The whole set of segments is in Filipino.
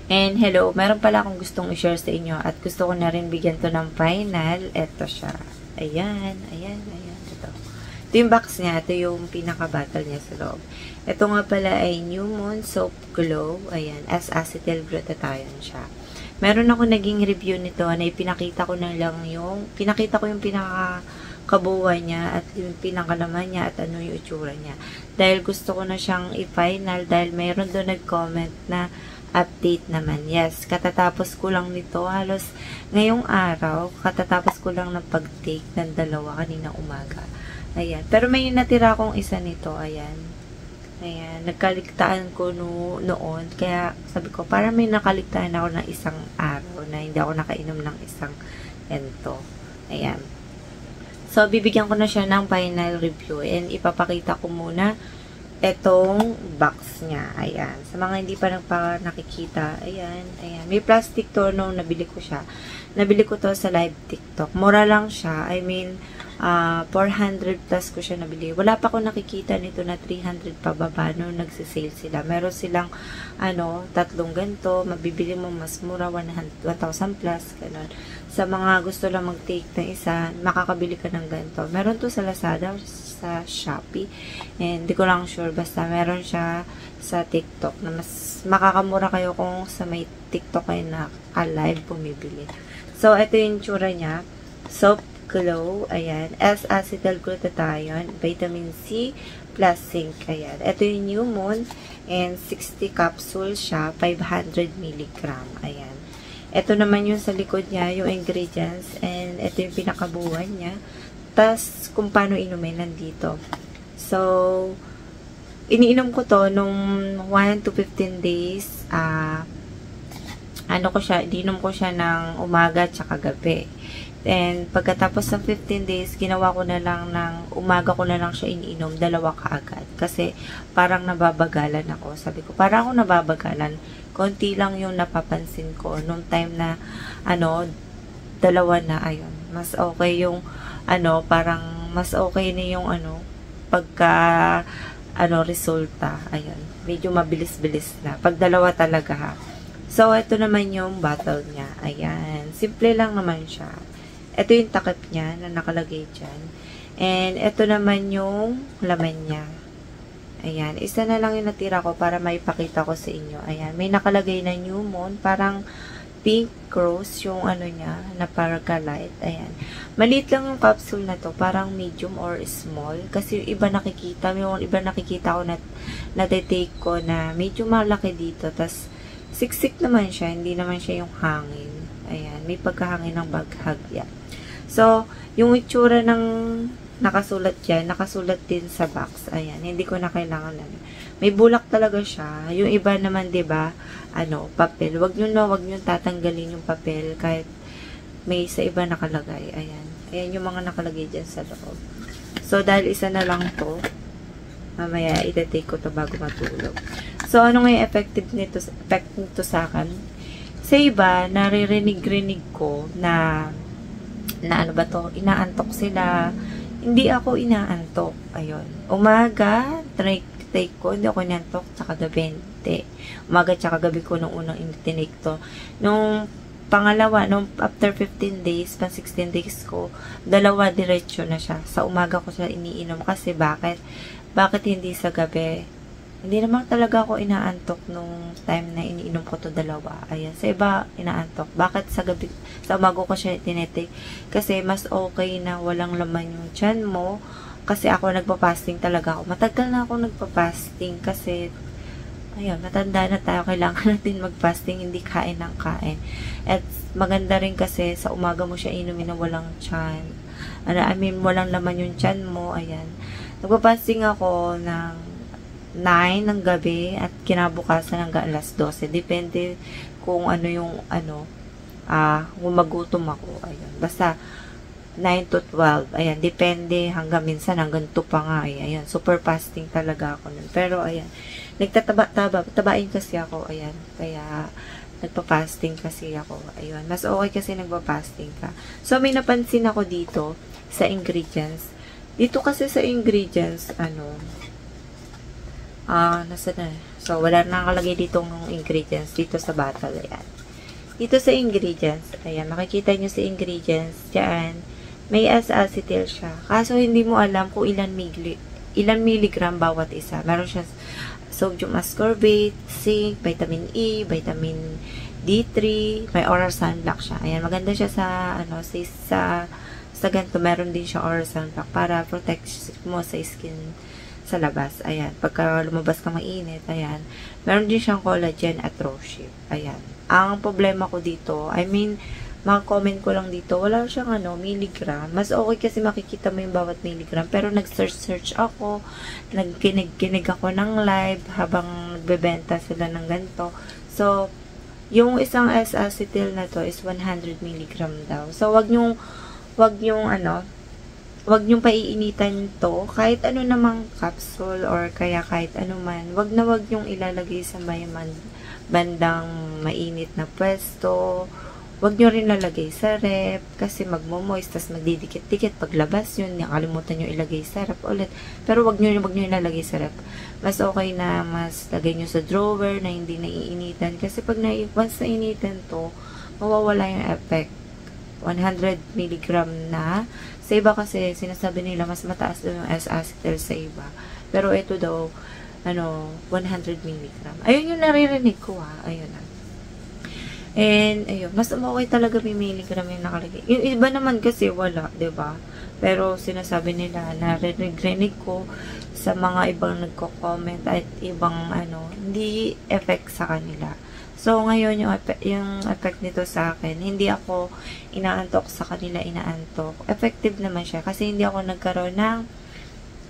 And hello, meron pala akong gustong i-share sa inyo at gusto ko na rin bigyan to ng final. Ito siya. Ayan. Ito. Ito yung box niya. Ito yung pinaka-bottle niya sa loob. Ito nga pala ay New Moon Soap Glow. Ayan. S-acetyl glutathione siya. Meron ako naging review nito na ipinakita ko na lang yung pinaka-kabuuan niya at yung pinakalaman niya at ano yung itsura niya. Dahil gusto ko na siyang i-final dahil meron doon nag-comment na update naman. Yes, katatapos ko lang nito. Halos ngayong araw, katatapos ko lang ng pag-take ng dalawa kanina umaga. Ayan. Pero may natira akong isa nito. Ayan. Nagkaligtaan ko noon. Kaya sabi ko, para may nakaligtaan ako ng isang araw na hindi ako nakainom ng isang ento. Ayan. So, bibigyan ko na siya ng final review. And ipapakita ko muna etong box niya. Ayan. Sa mga hindi pa nakikita, ayan. May plastic to nung nabili ko siya. Nabili ko to sa live TikTok. Mura lang siya. I mean, 400 plus ko siya nabili. Wala pa ako nakikita nito na 300 pababa nung nagsisale sila. Meron silang, tatlong ganito. Mabibili mo mas mura, 1,000 plus, ganun. Sa mga gusto lang mag-take ng isa, makakabili ka ng ganito. Meron to sa Lazada, sa Shopee. And di ko lang sure. Basta meron siya sa TikTok na mas makakamura kayo kung sa may TikTok kayo na live bumibili. So, ito yung tsura niya. Soap Glow. Ayan. S-acetyl glutathione. Vitamin C plus zinc. Ayan. Ito yung New Moon. And 60 capsules siya. 500 mg. Ayan. Ito naman yung sa likod niya, yung ingredients. And ito yung pinakabuuan niya. Tas, kung paano inumin nandito. So, iniinom ko to nung 1 to 15 days. Iniinom ko siya ng umaga tsaka gabi. And, pagkatapos ng 15 days, ginawa ko na lang ng umaga ko na lang siya iniinom, dalawa kaagad. Kasi, parang nababagalan ako. Sabi ko, parang ako nababagalan. Konti lang yung napapansin ko nung time na, dalawa na, ayun. Mas okay yung, parang mas okay na yung pagka resulta. Ayan. Medyo mabilis-bilis na. Pag dalawa talaga ha. So, ito naman yung bottle niya. Ayan. Simple lang naman siya. Ito yung takip niya na nakalagay dyan. And ito naman yung laman niya. Ayan. Isa na lang yung natira ko para maipakita ko sa inyo. Ayan. May nakalagay na New Moon. Parang pink rose yung niya na Paragalight. Ayan. Maliit lang yung capsule na to. Parang medium or small. Kasi yung iba nakikita. Yung iba nakikita ko na natitake ko na medyo malaki dito. Tas siksik naman siya. Hindi naman siya yung hangin. Ayan. May pagkahangin ng baghagya. So, yung itsura ng nakasulat dyan, nakasulat din sa box. Ayan. Hindi ko na kailangan may bulak talaga siya. Yung iba naman, 'di ba? Papel. Wag niyo tatanggalin yung papel kahit may sa iba nakalagay. Ayan. Ayan yung mga nakalagay diyan sa loob. So dahil isa na lang 'to, mamaya i-take ko 'to bago matulog. So ano nga yung effect nito sa akin? Sa iba, naririnig ko na inaantok sila. Hindi ako inaantok. Ayun. Umaga, take ko, hindi ako inantok, tsaka gabi, hindi. Umaga tsaka gabi ko nung unang tinake to. Nung pangalawa, nung after 15 days, 16 days ko, dalawa diretso na siya. Sa umaga ko siya iniinom kasi bakit hindi sa gabi? Hindi naman talaga ako inaantok nung time na iniinom ko to dalawa. Ayan, sa iba inaantok. Bakit sa gabi, sa umaga ko siya tinetake? Kasi mas okay na walang laman yung tiyan mo. Kasi ako nagpa-fasting talaga ako. Matagal na ako nagpa-fasting kasi ayun, matanda na tayo. Kailangan natin mag-fasting, hindi kain ng kain. At maganda rin kasi sa umaga mo siya inumin na walang tiyan. Walang laman yung tiyan mo. Ayan. Nagpa-fasting ako ng 9 ng gabi at kinabukasan hanggang alas 12. Depende kung kung magutom ako. Ayan. Basta 9 to 12. Ayan, depende hanggang minsan hanggang 2 pa nga. Ayan, super fasting talaga ako nun. Pero ayan, tabain kasi ako. Ayan, kaya nagpa-fasting kasi ako. Ayun, mas okay kasi nagpa-fasting ka. So, may napansin ako dito sa ingredients. Dito kasi sa ingredients, nasa na? So, wala na nakalagay ditong ingredients dito sa bottle. Ayan. Dito sa ingredients, ayan, makikita nyo sa ingredients, dyan, may S-acetyl siya. Kaso, hindi mo alam kung ilan milligram bawat isa. Meron siya sodium ascorbate, zinc, vitamin E, vitamin D3, may oral sunblock siya. Ayan, maganda siya sa, sa ganito, meron din siya oral sunblock para protect mo sa skin sa labas. Ayan, pagka lumabas ka mainit, ayan, meron din siyang collagen at rosehip. Ayan. Ang problema ko dito, mga comment ko lang dito, wala siyang milligram. Mas okay kasi makikita mo yung bawat milligram. Pero nag-search ako, nagkinig ako ng live habang nagbebenta sila ng ganito. So, yung isang S-acetyl na to is 100 milligram daw. So, wag nyong paiinitan to. Kahit ano namang capsule or kaya kahit ano man, wag nyong ilalagay sa may bandang mainit na pwesto. Wag nyo rin lalagay sa rep kasi magmo-moist, tas magdidikit-dikit paglabas yun, nakalimutan nyo ilagay sa rep ulit. Pero wag nyo ilalagay sa rep. Mas okay na mas lagay nyo sa drawer na hindi naiinitan kasi pag once nainitan to, mawawala yung effect. 100 mg na. Sa iba kasi sinasabi nila mas mataas daw yung S-acetyl sa iba. Pero ito daw 100 mg. Ayun yung naririnig ko ayun na. And, ayun, mas okay talaga may milligram yung nakalagay. Yung iba naman kasi wala, ba diba? Pero sinasabi nila, narinig ko sa mga ibang nagko-comment at ibang hindi effect sa kanila. So, ngayon, yung effect nito sa akin, hindi ako inaantok sa kanila, inaantok. Effective naman siya kasi hindi ako nagkaroon ng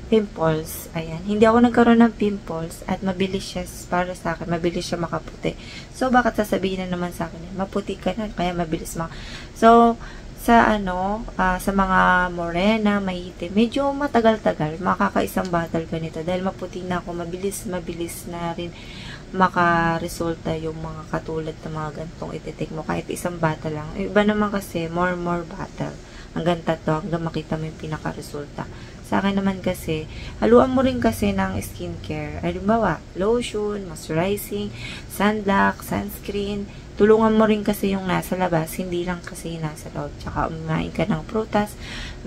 pimples. Ayan. Hindi ako nagkaroon ng pimples at mabilis siya para sa akin. Mabilis siya makaputi. So, bakit sasabihin na naman sa akin, maputi ka na, kaya mabilis So, sa sa mga morena, maitim, medyo matagal-tagal, makakaisang bottle ka nito. Dahil maputi na ako, mabilis na rin makaresulta yung mga katulad ng mga gantong ititik mo. Kahit isang bottle lang. Iba naman kasi, more bottle. Hanggang 3 hanggang makita mo yung pinaka-resulta. Sa akin naman kasi, haluan mo rin kasi ng skincare. Halimbawa, lotion, moisturizing, sunblock, sunscreen. Tulungan mo rin kasi yung nasa labas, hindi lang kasi nasa loob. Tsaka umain ka ng prutas,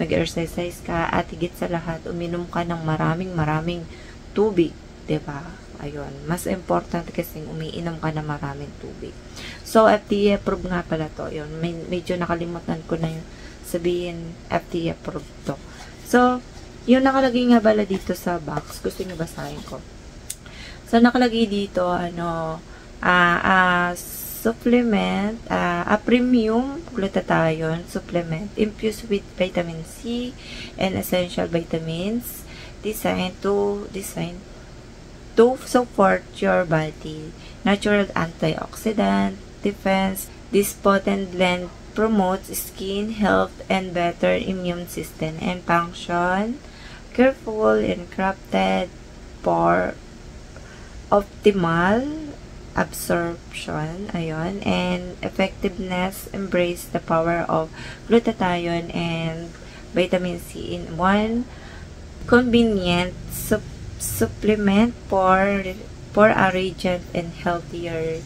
mag-exercise ka, at higit sa lahat, uminom ka ng maraming tubig. Diba? Ayun. Mas important kasi umiinom ka ng maraming tubig. So, FDA approved nga pala to. Yun. Medyo nakalimutan ko na yung sabihin, FDA approved to. So, yung nakalagay nga bala dito sa box, gusto nyo basahin ko. So, nakalagay dito, supplement, a premium glutathione supplement infused with vitamin C and essential vitamins designed to support your body. Natural antioxidant defense. This potent blend promotes skin health and better immune system and function. Careful and crafted for optimal absorption, ayun, and effectiveness. Embrace the power of glutathione and vitamin C in one convenient supplement for a radiant and healthier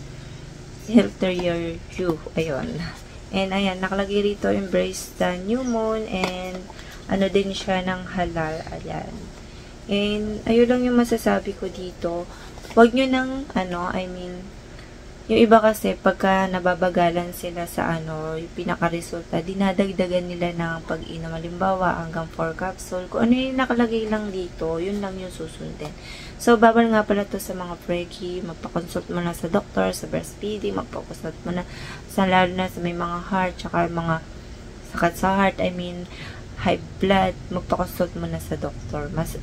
you. Ayun. And ayan, nakalagay rito, embrace the new moon, and din siya ng halal. Ayan. And ayun lang yung masasabi ko dito. Huwag nyo nang, yung iba kasi, pagka nababagalan sila sa yung pinaka-resulta, dinadagdagan nila ng pag-inom. Halimbawa, hanggang 4 capsule. Kung ano yung nakalagay lang dito, yun lang yung susundin. So, bawal nga pala to sa mga precky. Magpa-consult mo na sa doktor, sa breastfeeding, magpa-consult mo na lalo na sa may mga heart, tsaka mga sakat sa heart, high blood, magpa-consult mo na sa doktor. Mas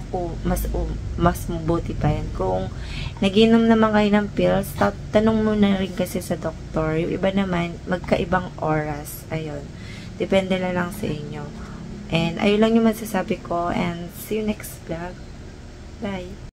mabuti pa yan. Kung nag-inom naman kayo ng pills, tanong mo na rin kasi sa doktor. Yung iba naman, magkaibang oras. Ayun. Depende na lang sa inyo. And ayun lang yung masasabi ko. And see you next vlog. Bye!